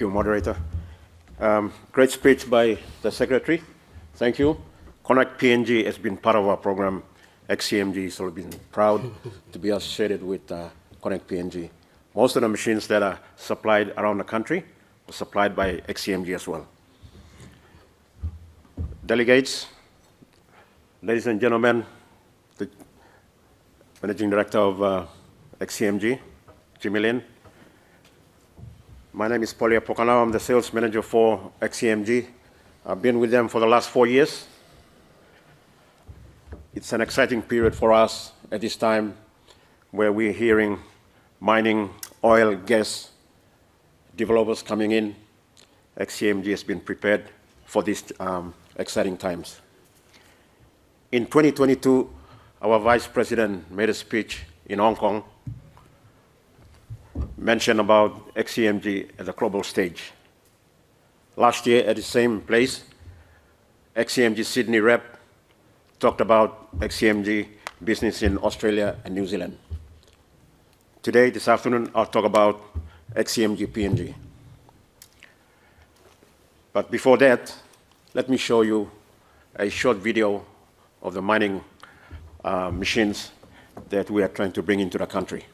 you, moderator. Great speech by the secretary. Thank you. Connect PNG has been part of our program. XCMG, so we've been proud to be associated with Connect PNG. Most of the machines that are supplied around the country are supplied by XCMG as well. Delegates, ladies and gentlemen, the Managing Director of XCMG, Jimmy Lin. My name is Poliap Pokanau. I'm the Sales Manager for XCMG. I've been with them for the last 4 years. It's an exciting period for us at this time where we're hearing mining, oil, gas developers coming in. XCMG has been prepared for these exciting times. In 2022, our Vice President made a speech in Hong Kong, mentioned about XCMG at the global stage. Last year at the same place, XCMG Sydney rep talked about XCMG business in Australia and New Zealand. Today, this afternoon, I'll talk about XCMG PNG. But before that, let me show you a short video of the mining machines that we are trying to bring into the country.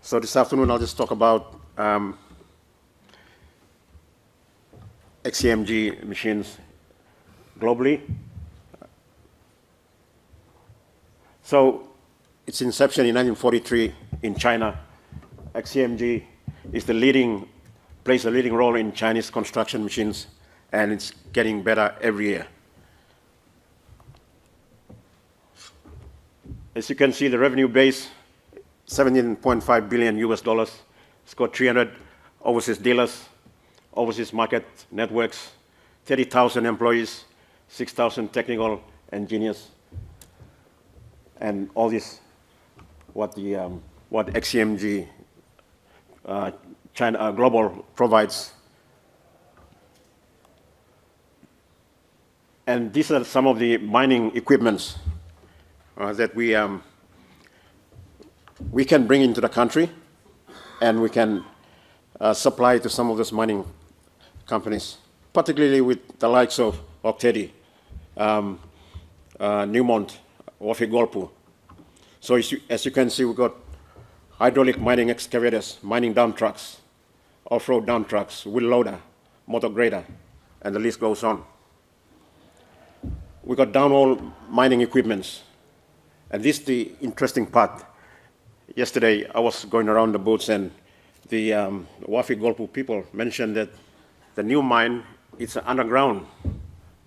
So this afternoon, I'll just talk about XCMG machines globally. So its inception in 1943 in China, XCMG plays a leading role in Chinese construction machines, and it's getting better every year. As you can see, the revenue base, $17.5 billion US dollars. It's got 300 overseas dealers, overseas market networks, 30,000 employees, 6,000 technical engineers, and all this, what XCMG China Global provides. And these are some of the mining equipments that we can bring into the country, and we can supply to some of those mining companies, particularly with the likes of Octedi, Newmont, Wafi-Golpu. So as you can see, we've got hydraulic mining excavators, mining dump trucks, off-road dump trucks, wheel loader, motor grader, and the list goes on. We've got downhole mining equipments. And this is the interesting part. Yesterday, I was going around the booths, and the Wafi-Golpu people mentioned that the new mine, it's an underground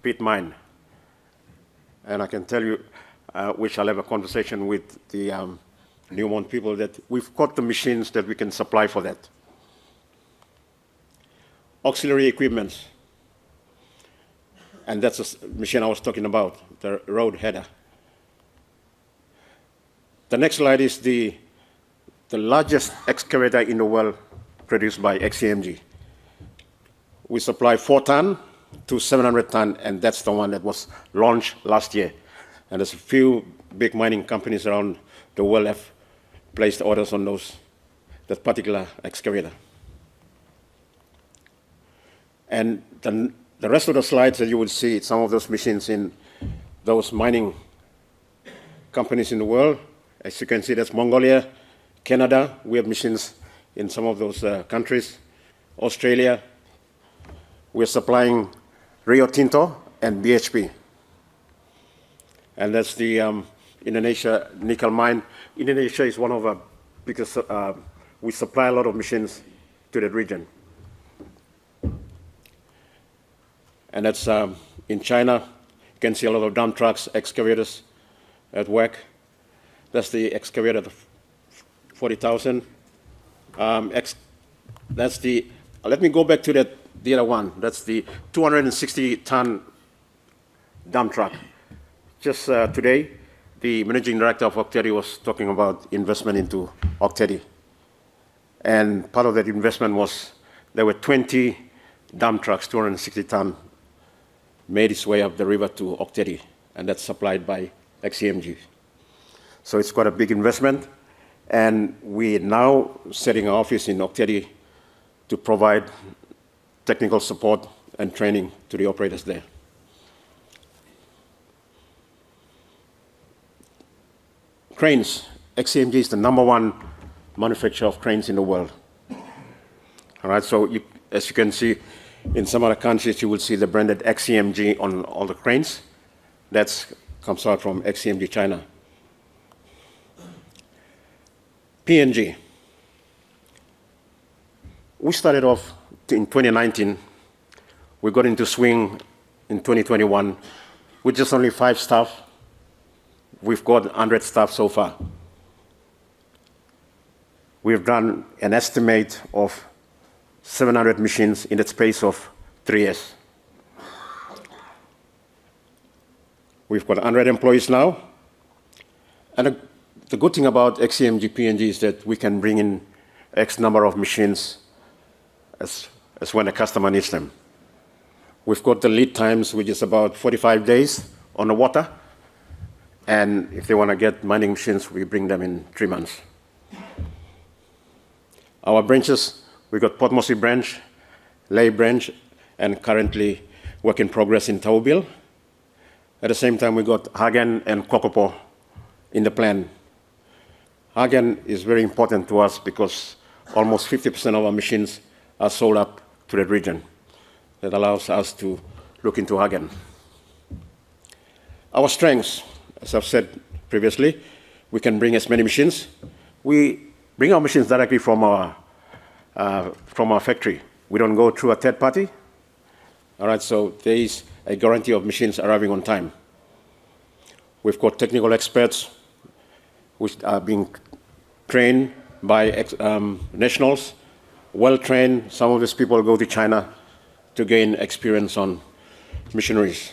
pit mine. And I can tell you, we shall have a conversation with the Newmont people that we've got the machines that we can supply for that. Auxiliary equipment. And that's the machine I was talking about, the road header. The next slide is the largest excavator in the world produced by XCMG. We supply 4-ton to 700-ton, and that's the one that was launched last year. And there's a few big mining companies around the world have placed orders on that particular excavator. And the rest of the slides that you will see, some of those machines in those mining companies in the world. As you can see, that's Mongolia, Canada. We have machines in some of those countries. Australia. We're supplying Rio Tinto and BHP. And that's the Indonesia nickel mine. Indonesia is one of our biggest, we supply a lot of machines to that region. And that's in China. You can see a lot of dump trucks, excavators at work. That's the excavator, the 40,000. That's the, let me go back to the other one. That's the 260-ton dump truck. Just today, the managing director of Octedi was talking about investment into Octedi. And part of that investment was, there were 20 dump trucks, 260-ton, made its way up the river to Octedi, and that's supplied by XCMG. So it's quite a big investment, and we're now setting an office in Octedi to provide technical support and training to the operators there. Cranes. XCMG is the #1 manufacturer of cranes in the world. All right, so as you can see, in some other countries, you will see the branded XCMG on all the cranes. That comes out from XCMG China. PNG. We started off in 2019. We got into swing in 2021 with just only 5 staff. We've got 100 staff so far. We've done an estimate of 700 machines in the space of 3 years. We've got 100 employees now. And the good thing about XCMG PNG is that we can bring in X number of machines as when a customer needs them. We've got the lead times, which is about 45 days on the water. And if they want to get mining machines, we bring them in 3 months. Our branches, we got Port Moresby branch, Lae branch, and currently work in progress in Taubil. At the same time, we got Hagen and Cockle in the plan. Hagen is very important to us because almost 50% of our machines are sold up to that region. That allows us to look into Hagen. Our strengths, as I've said previously, we can bring as many machines. We bring our machines directly from our factory. We don't go through a third party. All right, so there is a guarantee of machines arriving on time. We've got technical experts which are being trained by nationals, well-trained. Some of these people go to China to gain experience on machineries.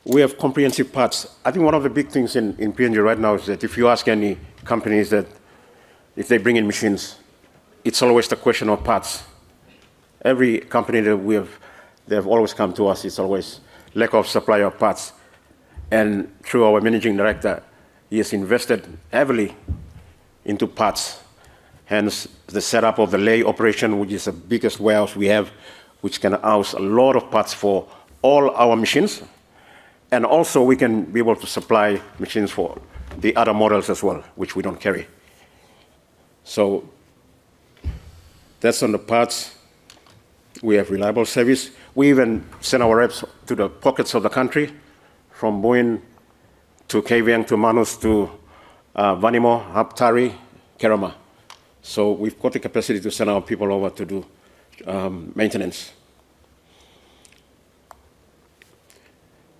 We have comprehensive parts. I think one of the big things in PNG right now is that if you ask any companies that if they bring in machines, it's always the question of parts. Every company that they have always come to us, it's always lack of supply of parts. And through our managing director, he has invested heavily into parts. Hence, the setup of the lay operation, which is the biggest warehouse we have, which can house a lot of parts for all our machines. And also, we can be able to supply machines for the other models as well, which we don't carry. So that's on the parts. We have reliable service. We even send our reps to the pockets of the country, from Boyne to Kavieng to Manus to Vanimo, Haptari, Kerama. So we've got the capacity to send our people over to do maintenance.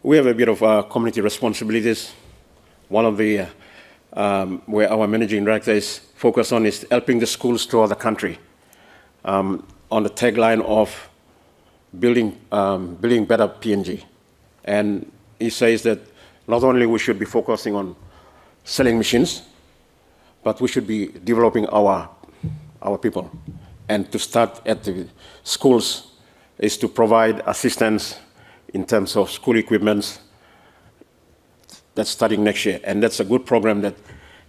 We have a bit of community responsibilities. One of the, where our managing director is focused on is helping the schools throughout the country on the tagline of building better PNG. And he says that not only we should be focusing on selling machines, but we should be developing our people. And to start at the schools is to provide assistance in terms of school equipment that's starting next year. And that's a good program that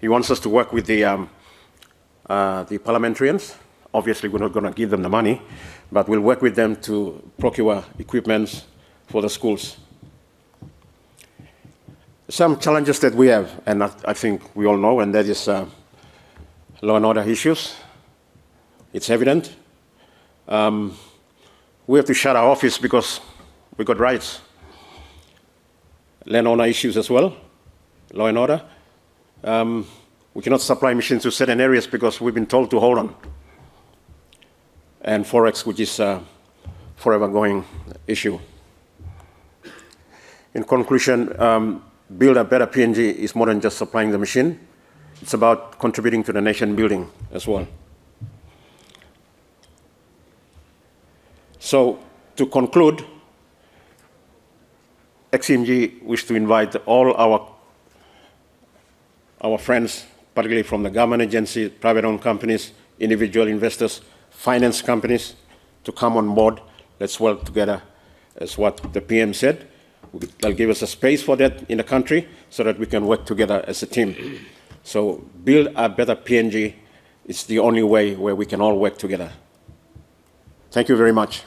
he wants us to work with the parliamentarians. Obviously, we're not going to give them the money, but we'll work with them to procure equipment for the schools. Some challenges that we have, and I think we all know, and that is law and order issues. It's evident. We have to shut our office because we got rights. Land owner issues as well, law and order. We cannot supply machines to certain areas because we've been told to hold on. And Forex, which is a forever going issue. In conclusion, build a better PNG is more than just supplying the machine. It's about contributing to the nation building as well. So to conclude, XCMG wish to invite all our friends, particularly from the government agency, private-owned companies, individual investors, finance companies, to come on board. Let's work together, as what the PM said. They'll give us a space for that in the country so that we can work together as a team. So build a better PNG. It's the only way where we can all work together. Thank you very much.